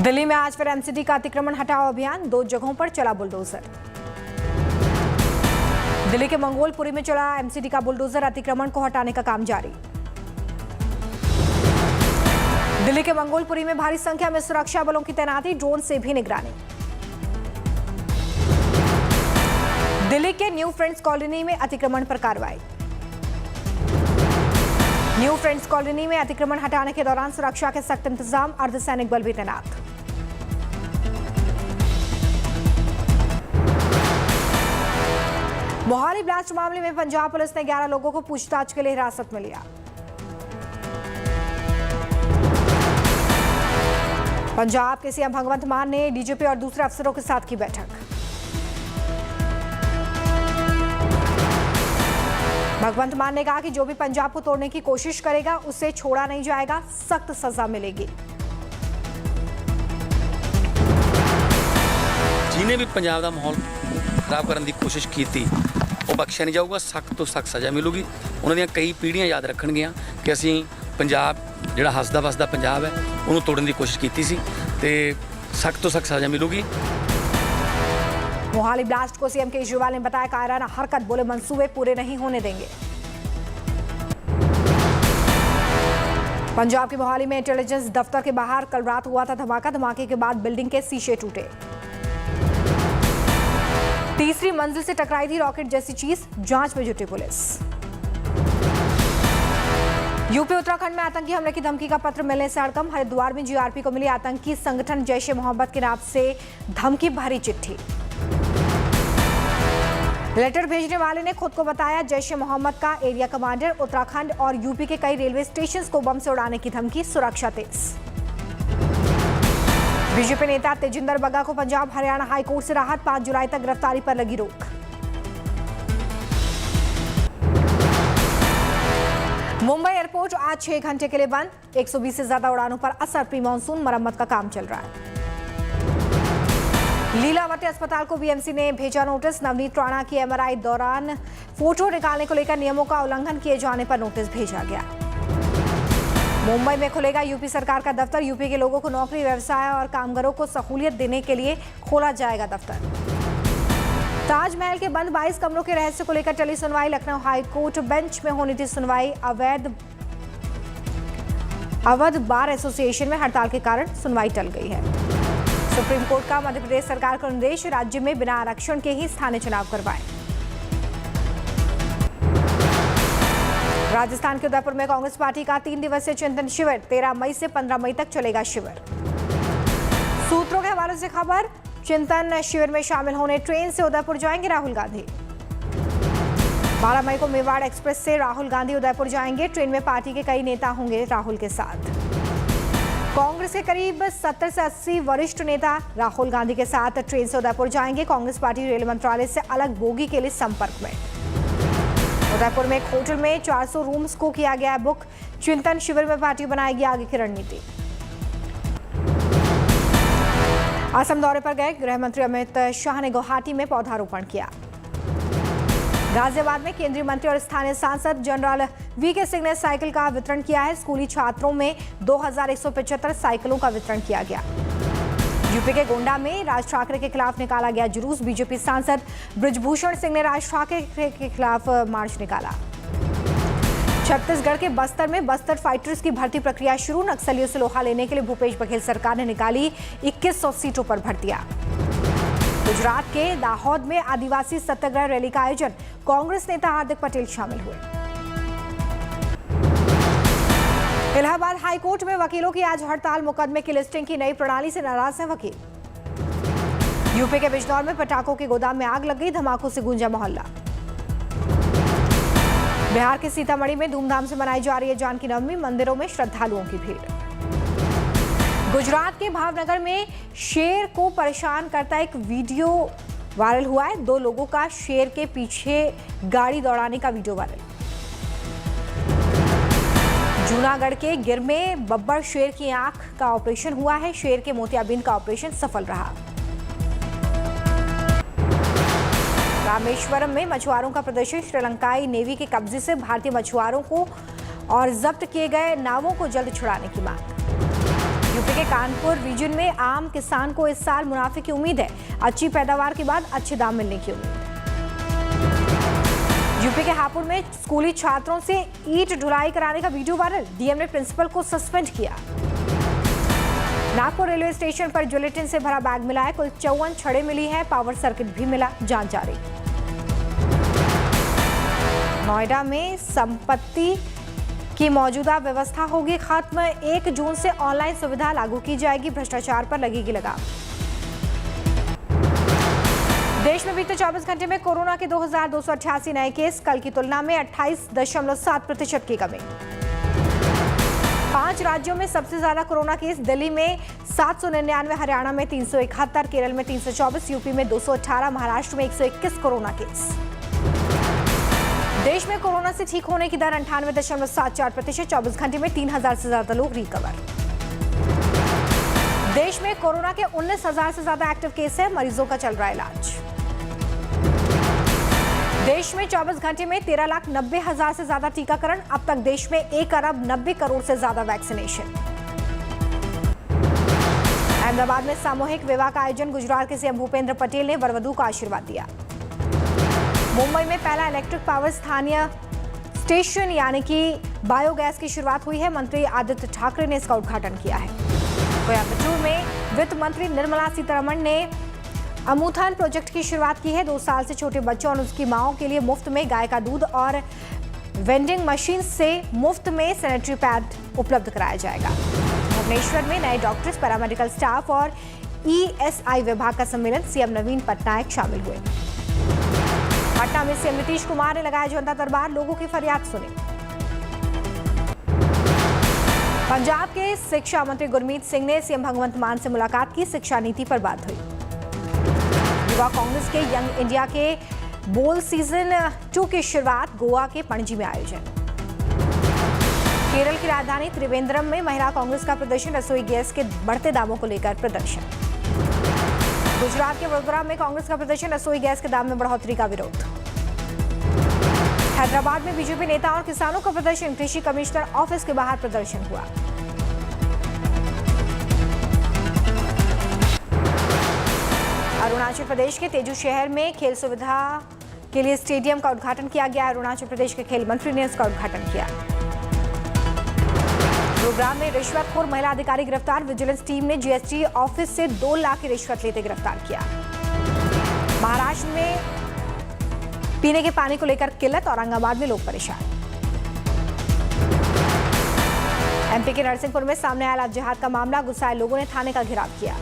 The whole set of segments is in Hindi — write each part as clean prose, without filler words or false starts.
दिल्ली में आज फिर एमसीडी का अतिक्रमण हटाओ अभियान, 2 जगहों पर चला बुलडोजर। दिल्ली के मंगोलपुरी में चला एमसीडी का बुलडोजर, अतिक्रमण को हटाने का काम जारी। दिल्ली के मंगोलपुरी में भारी संख्या में सुरक्षा बलों की तैनाती, ड्रोन से भी निगरानी। दिल्ली के न्यू फ्रेंड्स कॉलोनी में अतिक्रमण पर कार्रवाई। न्यू फ्रेंड्स कॉलोनी में अतिक्रमण हटाने के दौरान सुरक्षा के सख्त इंतजाम, अर्धसैनिक बल भी तैनात। मोहाली ब्लास्ट मामले में पंजाब पुलिस ने 11 लोगों को पूछताछ के लिए हिरासत में लिया। पंजाब के सीएम भगवंत मान ने डीजीपी और दूसरे अफसरों के साथ की बैठक। भगवंत मान ने कहा कि जो भी पंजाब को तोड़ने की कोशिश करेगा उसे छोड़ा नहीं जाएगा, सख्त सजा मिलेगी। जिन्हें भी पंजाब का माहौल खराब करने की कोशिश की वो बख्शिया नहीं जाऊगा, सख्त तो सख्त सज़ा मिलूगी। उन्होंने कई पीढ़ियां याद रखणगियां कि असीं पंजाब जिहड़ा हसदा वसदा पंजाब है उन्होंने तोड़ने की कोशिश की सी, तो सख्त तो सख्त सज़ा मिलूगी। मोहाली ब्लास्ट को सीएम केजरीवाल ने बताया कायराना हरकत, बोले मंसूबे पूरे नहीं होने देंगे। पंजाब के मोहाली में इंटेलिजेंस दफ्तर के बाहर कल रात हुआ था धमाका। धमाके के बाद बिल्डिंग के शीशे टूटे। तीसरी मंजिल से टकराई थी रॉकेट जैसी चीज, जांच में जुटी पुलिस। यूपी उत्तराखंड में आतंकी हमले की धमकी का पत्र मिलने से हड़कंप। हरिद्वार में जीआरपी को मिली आतंकी संगठन जैश ए मोहम्मद के नाम से धमकी भरी चिट्ठी। लेटर भेजने वाले ने खुद को बताया जैश ए मोहम्मद का एरिया कमांडर। उत्तराखंड और यूपी के कई रेलवे स्टेशन को बम से उड़ाने की धमकी, सुरक्षा तेज। बीजेपी नेता तेजिंदर बग्गा को पंजाब हरियाणा हाई कोर्ट से राहत, 5 जुलाई तक गिरफ्तारी पर लगी रोक। मुंबई एयरपोर्ट आज 6 घंटे के लिए बंद, 120 से ज्यादा उड़ानों पर असर। प्री मानसून मरम्मत का काम चल रहा है। लीलावती अस्पताल को बीएमसी ने भेजा नोटिस। नवनीत राणा की एमआरआई दौरान फोटो निकालने को लेकर नियमों का उल्लंघन किए जाने पर नोटिस भेजा गया। मुंबई में खुलेगा यूपी सरकार का दफ्तर। यूपी के लोगों को नौकरी, व्यवसाय और कामगारों को सहूलियत देने के लिए खोला जाएगा दफ्तर। ताजमहल के बंद 22 कमरों के रहस्य को लेकर चली सुनवाई। लखनऊ हाईकोर्ट बेंच में होनी थी सुनवाई। अवध बार एसोसिएशन में हड़ताल के कारण सुनवाई टल गई है। सुप्रीम कोर्ट का मध्य प्रदेश सरकार को निर्देश, राज्य में बिना आरक्षण के ही स्थानीय चुनाव करवाएं। राजस्थान के उदयपुर में कांग्रेस पार्टी का 3 दिवसीय चिंतन शिविर, 13 मई से 15 मई तक चलेगा शिविर। सूत्रों के हवाले से खबर, चिंतन शिविर में शामिल होने ट्रेन से उदयपुर जाएंगे राहुल गांधी। 12 मई को मेवाड़ एक्सप्रेस से राहुल गांधी उदयपुर जाएंगे। ट्रेन में पार्टी के कई नेता होंगे राहुल के साथ। कांग्रेस के करीब 70 से 80 वरिष्ठ नेता राहुल गांधी के साथ ट्रेन से उदयपुर जाएंगे। कांग्रेस पार्टी रेल मंत्रालय से अलग बोगी के लिए संपर्क में। उदयपुर में एक होटल में 400 रूम्स को किया गया बुक। चिंतन शिविर में पार्टी बनाएगी आगे की रणनीति। असम दौरे पर गए गृह मंत्री अमित शाह ने गुवाहाटी में पौधारोपण किया। गाजियाबाद में केंद्रीय मंत्री और स्थानीय सांसद जनरल वीके सिंह ने साइकिल का वितरण किया है। स्कूली छात्रों में 2175 साइकिलों का वितरण किया गया। यूपी के गोंडा में राज ठाकरे के खिलाफ निकाला गया जुलूस। बीजेपी सांसद बृजभूषण सिंह ने राज ठाकरे के खिलाफ मार्च निकाला। छत्तीसगढ़ के बस्तर में बस्तर फाइटर्स की भर्ती प्रक्रिया शुरू। नक्सलियों से लोहा लेने के लिए भूपेश बघेल सरकार ने निकाली 2100 सीटों पर भर्तियां। गुजरात के दाहोद में आदिवासी सत्याग्रह रैली का आयोजन, कांग्रेस नेता हार्दिक पटेल शामिल हुए। इलाहाबाद हाईकोर्ट में वकीलों की आज हड़ताल, मुकदमे की लिस्टिंग की नई प्रणाली से नाराज हैं वकील। यूपी के बिजनौर में पटाखों के गोदाम में आग लग गई, धमाकों से गूंजा मोहल्ला। बिहार के सीतामढ़ी में धूमधाम से मनाई जा रही है जानकी नवमी, मंदिरों में श्रद्धालुओं की भीड़। गुजरात के भावनगर में शेर को परेशान करता एक वीडियो वायरल हुआ है। 2 लोगों का शेर के पीछे गाड़ी दौड़ाने का वीडियो वायरल। जूनागढ़ के गिर में बब्बर शेर की आंख का ऑपरेशन हुआ है। शेर के मोतियाबिंद का ऑपरेशन सफल रहा। रामेश्वरम में मछुआरों का प्रदर्शन, श्रीलंकाई नेवी के कब्जे से भारतीय मछुआरों को और जब्त किए गए नावों को जल्द छुड़ाने की मांग। यूपी के कानपुर रीजन में आम किसान को इस साल मुनाफे की उम्मीद है। अच्छी पैदावार के बाद अच्छे दाम मिलने की उम्मीद। यूपी के हापुड़ में स्कूली छात्रों से ईंट ढुलाई कराने का वीडियो वायरल। डीएम ने प्रिंसिपल को सस्पेंड किया। नागपुर रेलवे स्टेशन पर जिलेटिन से भरा बैग मिला है। कुल 54 छड़ें मिली है। पावर सर्किट भी मिला। जांच जारी। नोएडा में संपत्ति की मौजूदा व्यवस्था होगी खत्म। 1 जून से ऑनलाइन सुविधा लागू की जाएगी। भ्रष्टाचार पर लगेगी लगाम। देश में बीते 24 घंटे में कोरोना के 2288 नए केस। कल की तुलना में 28.7% की कमी। 5 राज्यों में सबसे ज्यादा कोरोना केस। दिल्ली में 799, हरियाणा में 371, केरल में 324, यूपी में 218, महाराष्ट्र में 121 कोरोना केस। देश में कोरोना से ठीक होने की दर 98.74%। 24 घंटे में 3000 से ज्यादा लोग रिकवर। देश में कोरोना के 19,000 से ज्यादा एक्टिव केस है। मरीजों का चल रहा है इलाज। देश में 24 घंटे में 13,90,000 से ज्यादा टीकाकरण। अब तक देश में 1 अरब 90 करोड़ से ज्यादा वैक्सीनेशन। अहमदाबाद में सामूहिक विवाह का आयोजन। गुजरात के सीएम भूपेंद्र पटेल ने वरवधू का आशीर्वाद दिया। मुंबई में पहला इलेक्ट्रिक पावर स्थानीय स्टेशन यानी कि बायोगैस की शुरुआत हुई है। मंत्री आदित्य ठाकरे ने इसका उद्घाटन किया है। कोयम्बटूर में वित्त मंत्री निर्मला सीतारमण ने अमूथन प्रोजेक्ट की शुरुआत की है। 2 साल से छोटे बच्चों और उसकी मांओं के लिए मुफ्त में गाय का दूध और वेंडिंग मशीन से मुफ्त में सैनिटरी पैड उपलब्ध कराया जाएगा। भुवनेश्वर में नए डॉक्टर्स, पैरामेडिकल स्टाफ और ईएसआई विभाग का सम्मेलन। सीएम नवीन पटनायक शामिल हुए। पटना में सीएम नीतीश कुमार ने लगाया जनता दरबार। लोगों की फरियाद सुनी। पंजाब के शिक्षा मंत्री गुरमीत सिंह ने सीएम भगवंत मान से मुलाकात की। शिक्षा नीति पर बात हुई। युवा कांग्रेस के यंग इंडिया के बोल सीजन 2 की शुरुआत। गोवा के पणजी में आयोजन। केरल की राजधानी त्रिवेंद्रम में महिला कांग्रेस का प्रदर्शन। रसोई गैस के बढ़ते दामों को लेकर प्रदर्शन। गुजरात के वडोदरा में कांग्रेस का प्रदर्शन। रसोई गैस के दाम में बढ़ोतरी का विरोध। हैदराबाद में बीजेपी नेता और किसानों का प्रदर्शन। कृषि कमिश्नर ऑफिस के बाहर प्रदर्शन हुआ। अरुणाचल प्रदेश के तेजू शहर में खेल सुविधा के लिए स्टेडियम का उद्घाटन किया गया। अरुणाचल प्रदेश के खेल मंत्री ने इसका उद्घाटन किया। गुरुग्राम में रिश्वतखोर महिला अधिकारी गिरफ्तार। विजिलेंस टीम ने जीएसटी ऑफिस से 2 लाख की रिश्वत लेते गिरफ्तार किया। महाराष्ट्र में पीने के पानी को लेकर किल्लत। औरंगाबाद में लोग परेशान। एमपी के नरसिंहपुर में सामने आया जिहाद का मामला। गुस्साए लोगों ने थाने का घेराव किया।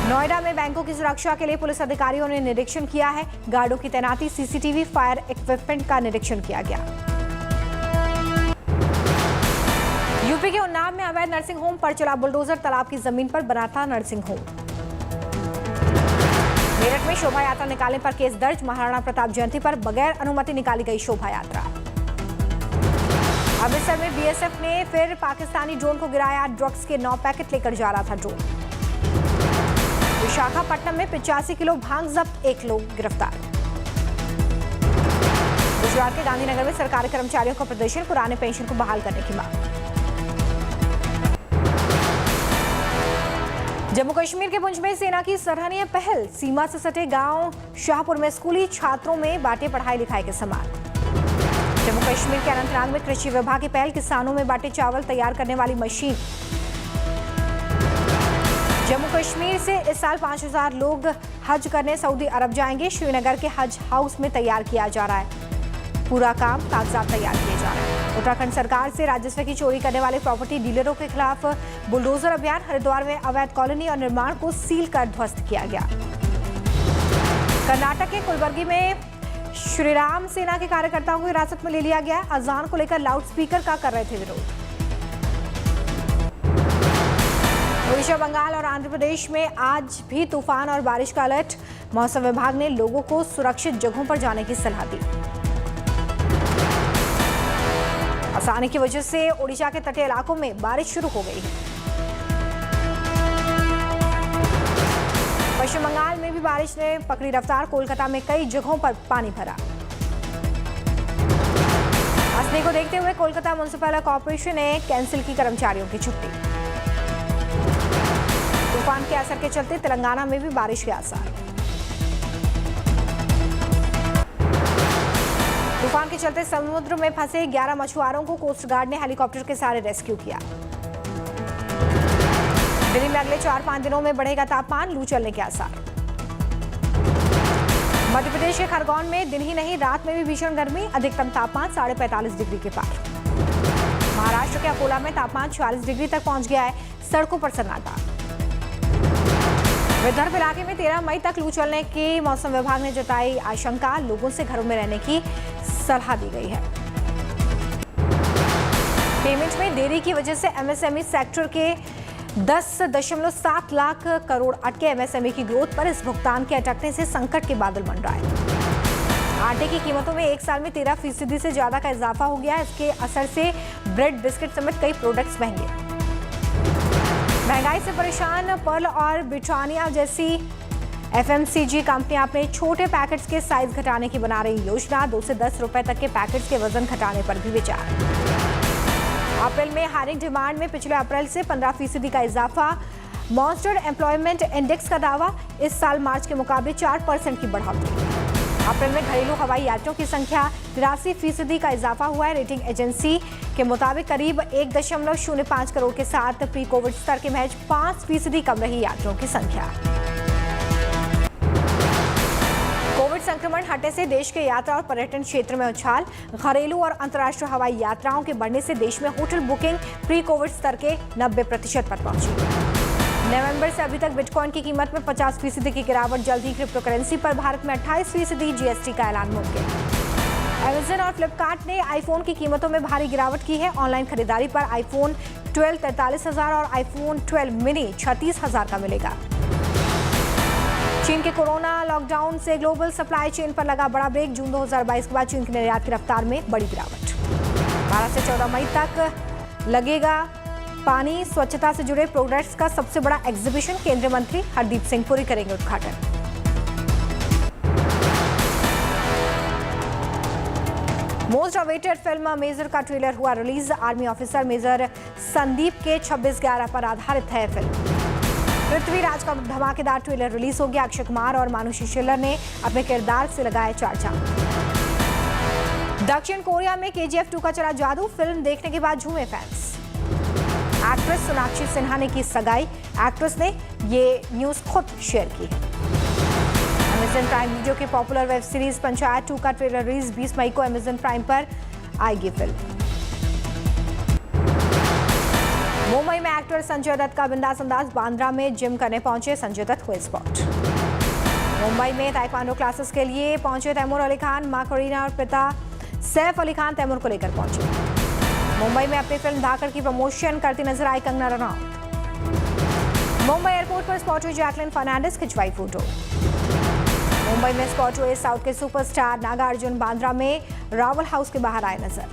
नोएडा में बैंकों की सुरक्षा के लिए पुलिस अधिकारियों ने निरीक्षण किया है। गार्डों की तैनाती, सीसीटीवी, फायर इक्विपमेंट का निरीक्षण किया गया। यूपी के उन्नाव में अवैध नर्सिंग होम पर चला बुलडोजर। तालाब की जमीन पर बना था नर्सिंग होम। मेरठ में शोभा यात्रा निकालने पर केस दर्ज। महाराणा प्रताप जयंती पर बगैर अनुमति निकाली गई शोभा यात्रा। अमृतसर में बीएसएफ ने फिर पाकिस्तानी ड्रोन को गिराया। ड्रग्स के 9 पैकेट लेकर जा रहा था ड्रोन। विशाखापट्टनम में 85 किलो भांग जब्त। 1 लोग गिरफ्तार। गुजरात के गांधीनगर में सरकारी कर्मचारियों का प्रदर्शन। पुराने पेंशन को बहाल करने की मांग। जम्मू कश्मीर के पुंछ में सेना की सराहनीय पहल। सीमा से सटे गांव शाहपुर में स्कूली छात्रों में बांटे पढ़ाई लिखाई के सामान। जम्मू कश्मीर के अनंतनाग में कृषि विभाग की पहल। किसानों में बांटे चावल तैयार करने वाली मशीन। जम्मू कश्मीर से इस साल 5000 लोग हज करने सऊदी अरब जाएंगे। श्रीनगर के हज हाउस में तैयार किया जा रहा है। पूरा काम कागजात तैयार किए जा रहे हैं। उत्तराखंड सरकार से राजस्व की चोरी करने वाले प्रॉपर्टी डीलरों के खिलाफ बुलडोजर अभियान। हरिद्वार में अवैध कॉलोनी और निर्माण को सील कर ध्वस्त किया गया। कर्नाटक के कुलबर्गी में श्रीराम सेना के कार्यकर्ताओं को हिरासत में ले लिया गया। अजान को लेकर लाउडस्पीकर का कर रहे थे विरोध। ओडिशा, बंगाल और आंध्र प्रदेश में आज भी तूफान और बारिश का अलर्ट। मौसम विभाग ने लोगों को सुरक्षित जगहों पर जाने की सलाह दी। आसानी की वजह से ओडिशा के तटीय इलाकों में बारिश शुरू हो गई है। पश्चिम बंगाल में भी बारिश ने पकड़ी रफ्तार। कोलकाता में कई जगहों पर पानी भरा। असली को देखते हुए कोलकाता म्युनिसिपल कॉर्पोरेशन ने कैंसिल की कर्मचारियों की छुट्टी। तूफान के असर के चलते तेलंगाना में भी बारिश के आसार। तूफान के चलते समुद्र में फंसे 11 मछुआरों को कोस्ट गार्ड ने हेलीकॉप्टर के सहारे रेस्क्यू किया। दिल्ली में अगले 4-5 दिनों में बढ़ेगा तापमान, लू चलने के आसार। मध्य प्रदेश के खरगोन में दिन ही नहीं रात में भी भीषण गर्मी, अधिकतम तापमान 45.5 डिग्री के पार। महाराष्ट्र के अकोला में तापमान 46 डिग्री तक पहुंच गया है, सड़कों पर सन्नाटा। विदर्भ इलाके में 13 मई तक लू चलने की मौसम विभाग ने जताई आशंका, लोगों से घरों में रहने की सलाह दी गई है। पेमेंट में देरी की वजह से एमएसएमई सेक्टर के 10.7 लाख करोड़ अटके। एमएसएमई की ग्रोथ पर इस भुगतान के अटकने से संकट के बादल मंडराए। आटे की कीमतों में एक साल में 13% से ज्यादा का इजाफा हो गया। इसके असर से ब्रेड, बिस्किट समेत कई प्रोडक्ट्स महंगे। महंगाई से परेशान पर्ल और ब्रिटानिया जैसी एफएमसीजी कंपनियां अपने छोटे पैकेट्स के साइज घटाने की बना रही योजना। 2 से 10 रुपए तक के पैकेट्स के वजन घटाने पर भी विचार। अप्रैल में हायरिंग डिमांड में पिछले अप्रैल से 15% का इजाफा। मॉन्स्टर एम्प्लॉयमेंट इंडेक्स का दावा, इस साल मार्च के मुकाबले 4% की बढ़ोतरी। अप्रैल में घरेलू हवाई यात्रियों की संख्या 83% का इजाफा हुआ है। रेटिंग एजेंसी के मुताबिक करीब 1.05 करोड़ के साथ प्री कोविड स्तर के महज 5% कम रही यात्रियों की संख्या। कोविड संक्रमण हटने से देश के यात्रा और पर्यटन क्षेत्र में उछाल। घरेलू और अंतर्राष्ट्रीय हवाई यात्राओं के बढ़ने से देश में होटल बुकिंग प्री कोविड स्तर के 90% पर पहुंची। नवंबर से अभी तक बिटकॉइन की कीमत में 50% की गिरावट। जल्द ही क्रिप्टो करेंसी पर भारत में 28% जीएसटी का ऐलान मुमकिन। अमेजन और फ्लिपकार्ट ने आईफोन की कीमतों में भारी गिरावट की है। ऑनलाइन खरीदारी पर आईफोन 12 43,000 और आईफोन 12 मिनी 36,000 का मिलेगा। चीन के कोरोना लॉकडाउन से ग्लोबल सप्लाई चेन पर लगा बड़ा ब्रेक। जून 2022 के बाद चीन की निर्यात की रफ्तार में बड़ी गिरावट। 12 से 14 मई तक लगेगा पानी स्वच्छता से जुड़े प्रोडक्ट्स का सबसे बड़ा एग्जीबिशन। केंद्रीय मंत्री हरदीप सिंह पुरी करेंगे उद्घाटन। मोस्ट अवेटेड फिल्म मेजर का ट्रेलर हुआ release. Army officer major Sandeep के 26/11 पर आधारित है फिल्म। पृथ्वीराज का धमाकेदार ट्रेलर रिलीज हो गया। अक्षय कुमार और मानुषी छिल्लर ने अपने किरदार से लगाए 4 चांद। दक्षिण कोरिया में KGF 2 का चला जादू। फिल्म देखने के बाद झूमे फैंस। एक्ट्रेस सोनाक्षी सिन्हा ने की सगाई। एक्ट्रेस ने ये न्यूज खुद शेयर की है। अमेजन प्राइम वीडियो के पॉपुलर वेब सीरीज पंचायत 2 का ट्रेलर रिलीज 20 मई को अमेजन प्राइम पर आएगी फिल्म। मुंबई में एक्टर संजय दत्त का बिंदास अंदाज। बांद्रा में जिम करने पहुंचे संजय दत्त हुए स्पॉट। मुंबई में ताइक्वांडो क्लासेस के लिए पहुंचे तैमूर अली खान। मां करीना और पिता सैफ अली खान तैमूर को लेकर पहुंचे। मुंबई में अपनी फिल्म धाकड़ की प्रमोशन करती नजर आई कंगना रनौत। मुंबई एयरपोर्ट पर स्पॉट हुई जैकलिन फर्नांडिस, खिंचवाई फोटो। मुंबई में स्पॉट हुए साउथ के सुपरस्टार नागार्जुन। बांद्रा में रावल हाउस के बाहर आए नजर।